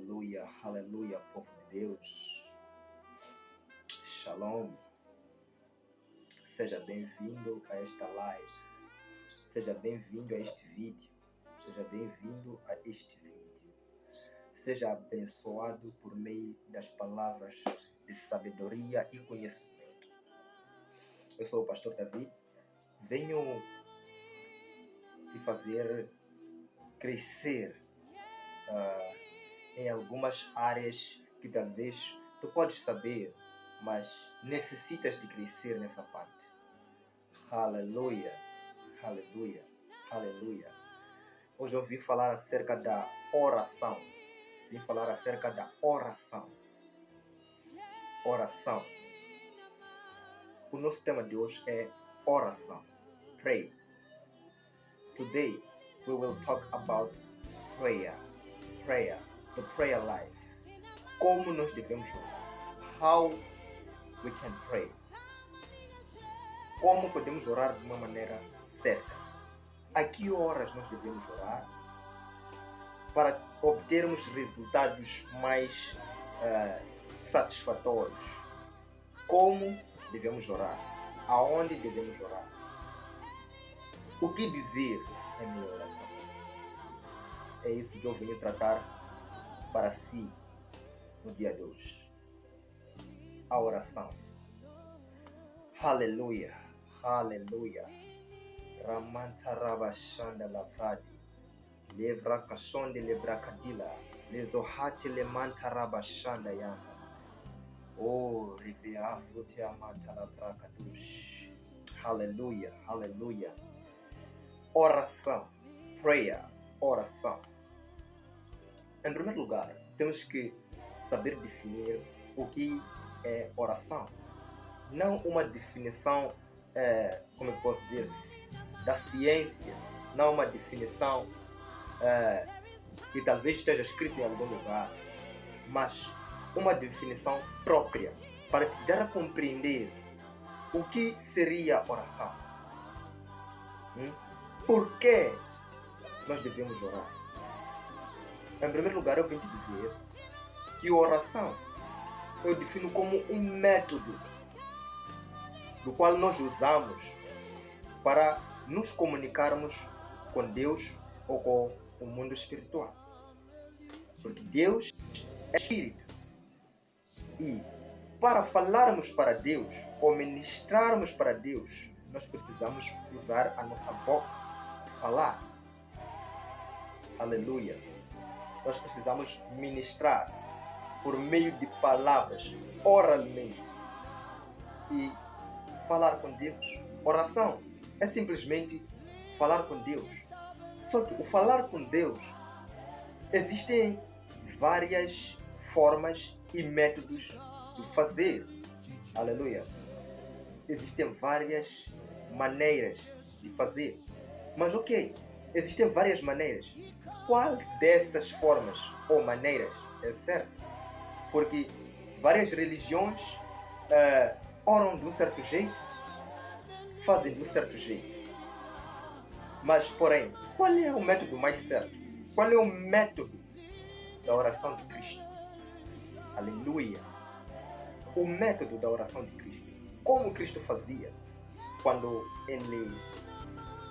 Aleluia, aleluia, povo de Deus. Shalom. Seja bem-vindo a esta live. Seja bem-vindo a este vídeo. Seja bem-vindo a este vídeo. Seja abençoado por meio das palavras de sabedoria e conhecimento. Eu sou o pastor Davi. Venho te fazer crescer em algumas áreas que talvez tu podes saber, mas necessitas de crescer nessa parte. Aleluia, aleluia, aleluia. Hoje eu vim falar acerca da oração. Vim falar acerca da oração. Oração. O nosso tema de hoje é oração. Pray. Today we will talk about prayer. Prayer. The prayer life. Como nós devemos orar. How we can pray. Como podemos orar de uma maneira certa. A que horas nós devemos orar para obtermos resultados mais satisfatórios. Como devemos orar. Aonde devemos orar. O que dizer em minha oração. É isso que eu venho tratar para si no dia de hoje. A oração. Aleluia, aleluia. Ramanta rabashanda lavradi. Levra kasonde lebrakadila. Lezohate lemanta rabashanda yanda. Oh, riviaso te amanta labrakadush. Aleluia, aleluia. Oração. Prayer. Oração. Em primeiro lugar, temos que saber definir o que é oração. Não uma definição, como eu posso dizer, da ciência. Não uma definição que talvez esteja escrita em algum lugar. Mas uma definição própria para te dar a compreender o que seria oração. Por que nós devemos orar? Em primeiro lugar, eu vim te dizer que oração eu defino como um método do qual nós usamos para nos comunicarmos com Deus ou com o mundo espiritual. Porque Deus é espírito. E para falarmos para Deus ou ministrarmos para Deus, nós precisamos usar a nossa boca, falar. Aleluia. Nós precisamos ministrar por meio de palavras, oralmente, e falar com Deus. Oração é simplesmente falar com Deus. Só que o falar com Deus, existem várias formas e métodos de fazer. Aleluia. Existem várias maneiras de fazer. Mas ok, existem várias maneiras. Qual dessas formas ou maneiras é certa? Porque várias religiões oram de um certo jeito, fazem de um certo jeito. Mas, porém, qual é o método mais certo? Qual é o método da oração de Cristo? Aleluia! O método da oração de Cristo. Como Cristo fazia quando ele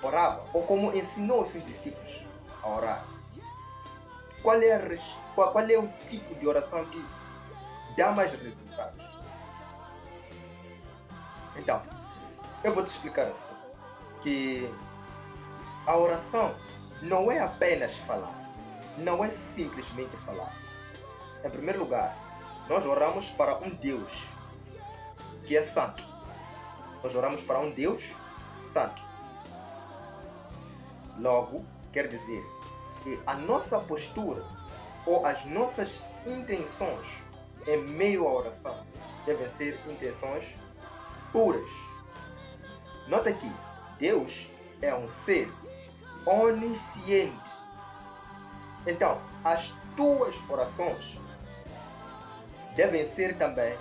orava, ou como ensinou os seus discípulos a orar. Qual é o tipo de oração que dá mais resultados? Então, eu vou te explicar assim, que a oração não é apenas falar, não é simplesmente falar. Em primeiro lugar, nós oramos para um Deus que é santo. Nós oramos para um Deus santo. Logo, quer dizer que a nossa postura ou as nossas intenções em meio à oração devem ser intenções puras. Nota que Deus é um ser onisciente. Então, as tuas orações devem ser também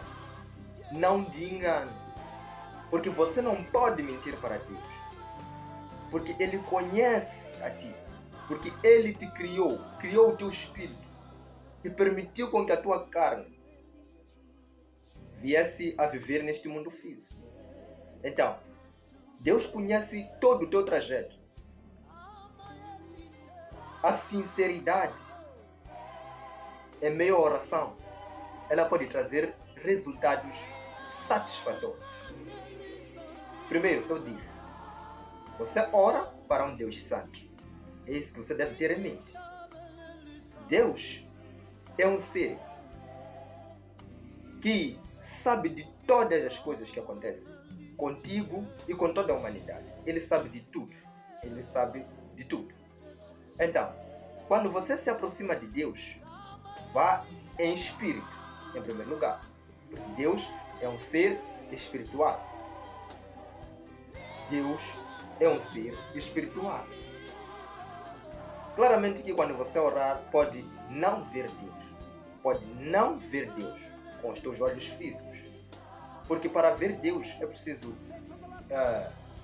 não de engano. Porque você não pode mentir para Deus. Porque Ele conhece a ti. Porque Ele te criou o teu espírito. e permitiu com que a tua carne viesse a viver neste mundo físico. Então, Deus conhece todo o teu trajeto. A sinceridade em meio à oração, ela pode trazer resultados satisfatórios. Primeiro, eu disse, você ora para um Deus santo. É isso que você deve ter em mente. Deus é um ser que sabe de todas as coisas que acontecem contigo e com toda a humanidade. Ele sabe de tudo. Ele sabe de tudo. Então, quando você se aproxima de Deus, vá em espírito, em primeiro lugar. Porque Deus é um ser espiritual. Deus é um ser espiritual. Claramente que quando você orar, pode não ver Deus. Pode não ver Deus com os teus olhos físicos. Porque para ver Deus é preciso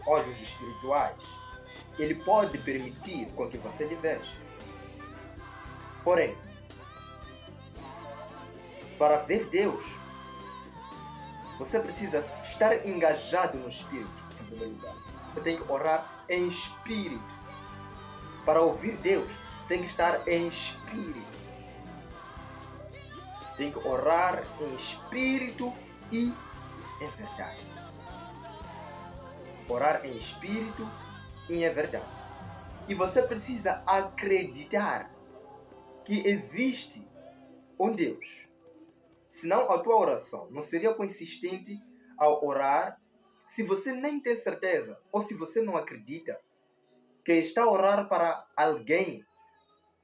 olhos espirituais. Ele pode permitir com que você lhe veja. Porém, para ver Deus, você precisa estar engajado no Espírito, em primeiro lugar. Você tem que orar em Espírito. Para ouvir Deus, tem que estar em Espírito. Tem que orar em Espírito e em verdade. Orar em Espírito e em verdade. E você precisa acreditar que existe um Deus. Senão a tua oração não seria consistente ao orar se você nem tem certeza ou se você não acredita que está a orar para alguém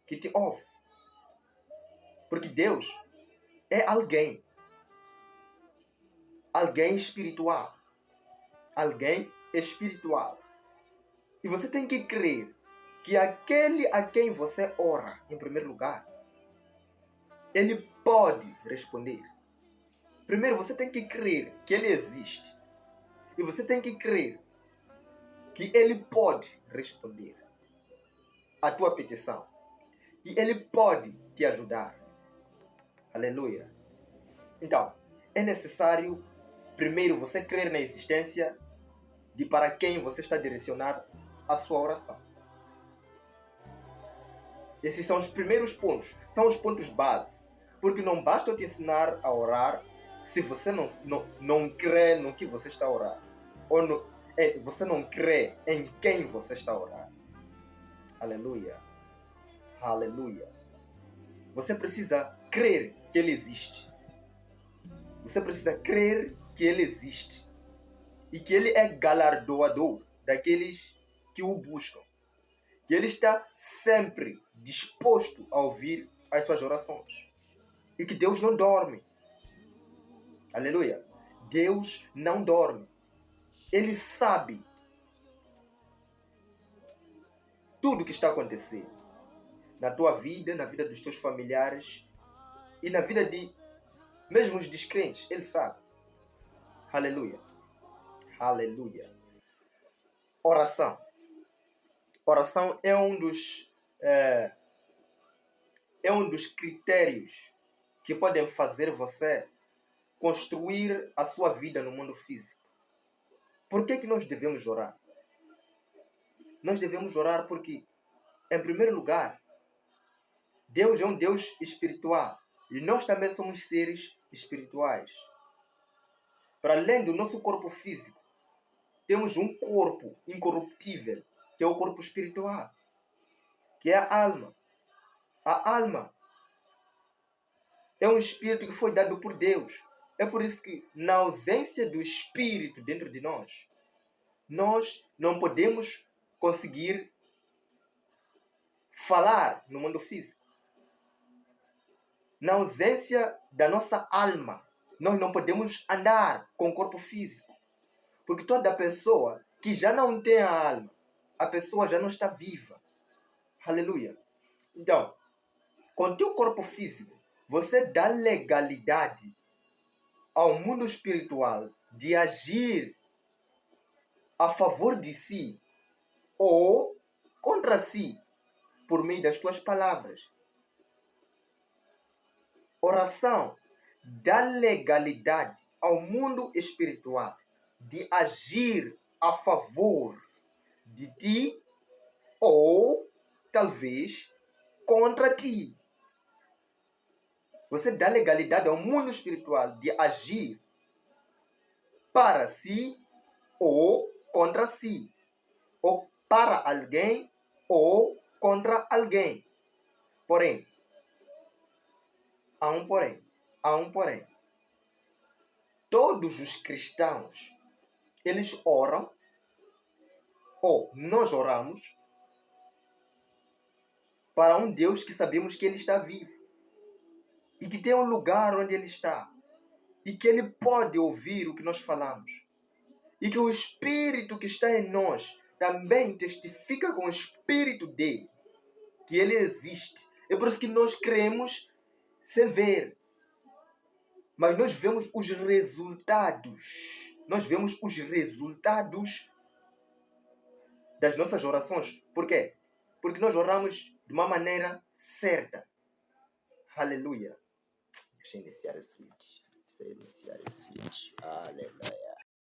que te ouve. Porque Deus é alguém. Alguém espiritual. Alguém espiritual. E você tem que crer que aquele a quem você ora, em primeiro lugar, ele pode responder. Primeiro, você tem que crer que ele existe. E você tem que crer que ele pode responder a tua petição. E ele pode te ajudar. Aleluia. Então, é necessário, primeiro, você crer na existência de para quem você está a direcionar a sua oração. Esses são os primeiros pontos. São os pontos base. Porque não basta eu te ensinar a orar se você não crê no que você está a orar. Ou você não crê em quem você está a orar. Aleluia. Aleluia. Você precisa crer que ele existe. Você precisa crer que ele existe. E que ele é galardoador daqueles que o buscam. Que ele está sempre disposto a ouvir as suas orações. E que Deus não dorme. Aleluia. Deus não dorme. Ele sabe tudo o que está acontecendo na tua vida, na vida dos teus familiares e na vida de mesmo os descrentes. Ele sabe. Aleluia. Aleluia. Oração. Oração é um dos critérios que podem fazer você construir a sua vida no mundo físico. Por que nós devemos orar? Nós devemos orar porque, em primeiro lugar, Deus é um Deus espiritual. E nós também somos seres espirituais. Para além do nosso corpo físico, temos um corpo incorruptível, que é o corpo espiritual, que é a alma. A alma é um espírito que foi dado por Deus. É por isso que, na ausência do espírito dentro de nós não podemos conseguir falar no mundo físico. Na ausência da nossa alma, nós não podemos andar com o corpo físico. Porque toda pessoa que já não tem a alma, a pessoa já não está viva. Aleluia. Então, com o teu corpo físico, você dá legalidade ao mundo espiritual de agir a favor de si ou contra si por meio das tuas palavras. Oração dá legalidade ao mundo espiritual de agir a favor de ti ou talvez contra ti. Você dá legalidade ao mundo espiritual de agir para si ou contra si, ou para alguém ou contra alguém. Porém, há um porém. Todos os cristãos, eles oram, ou nós oramos, para um Deus que sabemos que Ele está vivo e que tem um lugar onde Ele está e que Ele pode ouvir o que nós falamos e que o Espírito que está em nós também testifica com o Espírito dele que Ele existe. É por isso que nós cremos sem ver, mas nós vemos os resultados. Nós vemos os resultados das nossas orações. Por quê? Porque nós oramos de uma maneira certa. Aleluia. Deixa eu iniciar esse vídeo. Aleluia.